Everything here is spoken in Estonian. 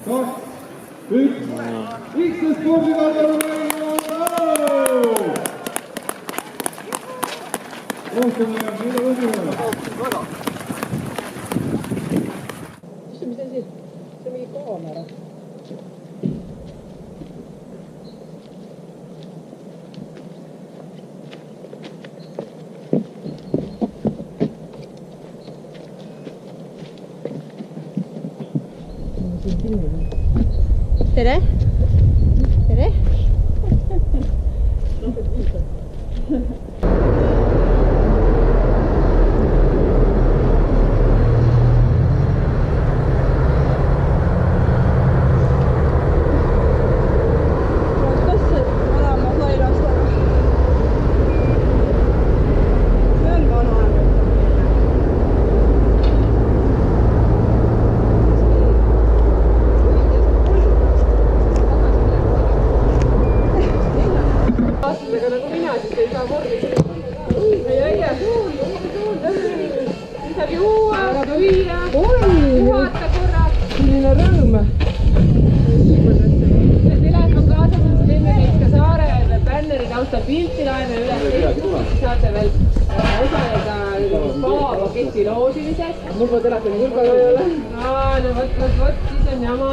üks, X spordikaldal rohkem jääb mida võtma. Mis asi? See mingi kaamera. Tere! Tere! Pilti laene üles, saate veel osaleda spa-paketi loosimises. Mul pole telefoni kulka ei ole. Võt, siis on jama.